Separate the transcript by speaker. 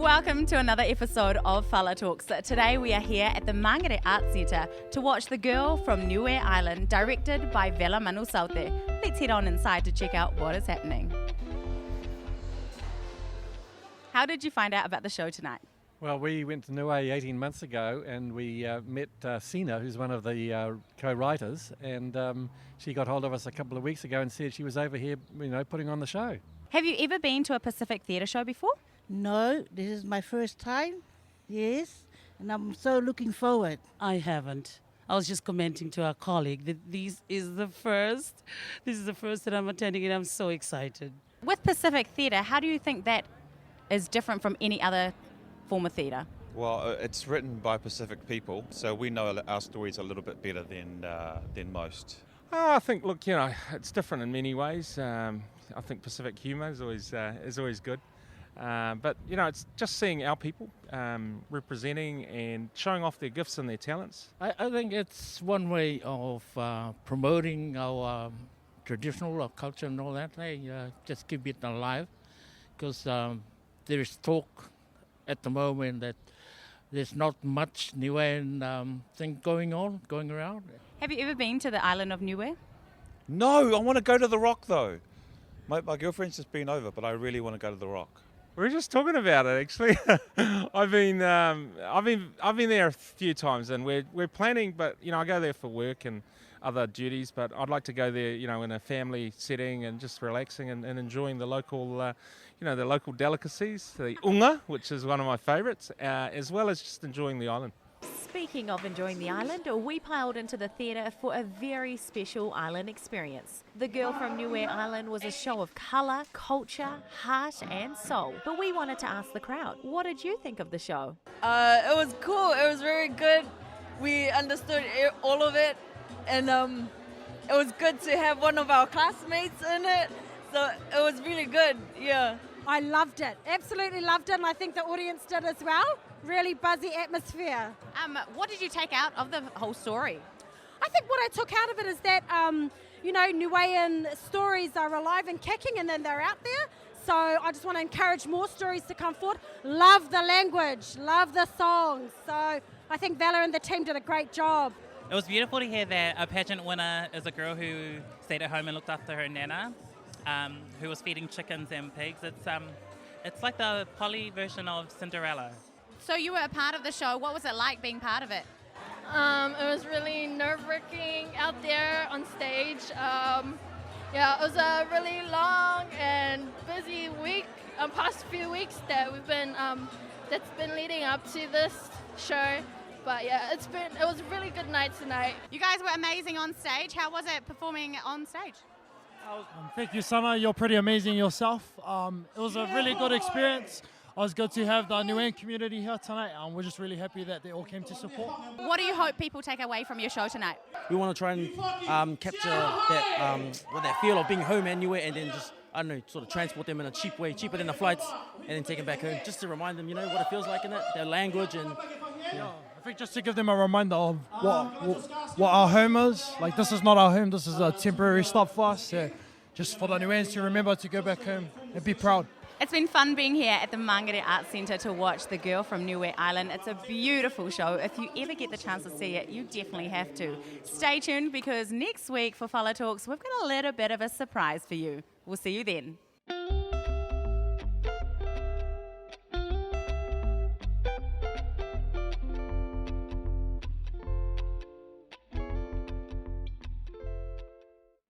Speaker 1: Welcome to another episode of FALATALKS. Today we are here at the Mangere Arts Centre to watch The Girl from NIUE Island, directed by Fala. Let's head on inside to check out what is happening. How did you find out about the show tonight?
Speaker 2: Well, we went to NIUE 18 months ago and we met Sina, who's one of the co-writers, and she got hold of us a couple of weeks ago and said she was over here, putting on the show.
Speaker 1: Have you ever been to a Pacific theatre show before?
Speaker 3: No, this is my first time, yes, and I'm so looking forward.
Speaker 4: I haven't. I was just commenting to our colleague that this is the first that I'm attending, and I'm so excited.
Speaker 1: With Pacific theatre, how do you think that is different from any other form of theatre?
Speaker 5: Well, it's written by Pacific people, so we know our stories a little bit better than most.
Speaker 6: I think, it's different in many ways. I think Pacific humour is always good. But it's just seeing our people representing and showing off their gifts and their talents.
Speaker 7: I think it's one way of promoting our traditional culture and all that. Just keep it alive, because there is talk at the moment that there's not much Niuean thing going around.
Speaker 1: Have you ever been to the island of Niue?
Speaker 5: No, I want to go to the Rock though. My girlfriend's just been over, but I really want to go to the Rock.
Speaker 6: We were just talking about it actually. I've been there a few times, and we're planning, but I go there for work and other duties. But I'd like to go there, in a family setting and just relaxing and enjoying the local, the local delicacies, the unga, which is one of my favourites, as well as just enjoying the island.
Speaker 8: Speaking of enjoying the island, we piled into the theatre for a very special island experience. The Girl from NIUE Island was a show of colour, culture, heart and soul. But we wanted to ask the crowd, what did you think of the show?
Speaker 9: It was cool. It was very good. We understood all of it, and it was good to have one of our classmates in it. So it was really good, yeah.
Speaker 10: I loved it, absolutely loved it, and I think the audience did as well. Really buzzy atmosphere.
Speaker 1: What did you take out of the whole story?
Speaker 10: I think what I took out of it is that, Niuean stories are alive and kicking, and then they're out there. So I just want to encourage more stories to come forward. Love the language, love the songs. So I think Fala and the team did a great job.
Speaker 11: It was beautiful to hear that a pageant winner is a girl who stayed at home and looked after her nana, who was feeding chickens and pigs. It's like the Polly version of Cinderella.
Speaker 1: So you were a part of the show. What was it like being part of it?
Speaker 12: It was really nerve-wracking out there on stage. It was a really long and busy week, past few weeks that that's been leading up to this show. But yeah, it was a really good night tonight.
Speaker 1: You guys were amazing on stage. How was it performing on stage?
Speaker 13: Thank you, Summer. You're pretty amazing yourself. It was a really good experience. It was good to have the Niuean community here tonight, and we're just really happy that they all came to support.
Speaker 1: What do you hope people take away from your show tonight?
Speaker 14: We want to try and capture that feel of being home at Niue, and then just, sort of transport them in a cheap way, cheaper than the flights, and then take them back home, just to remind them, what it feels like in it, their language, and
Speaker 13: I think just to give them a reminder of what our home is. Like, this is not our home, this is a temporary stop for us. So just for the Niueans to remember to go back home and be proud.
Speaker 1: It's been fun being here at the Mangere Arts Centre to watch The Girl from NIUE Island. It's a beautiful show. If you ever get the chance to see it, you definitely have to. Stay tuned, because next week for FALATALKS, we've got a little bit of a surprise for you. We'll see you then.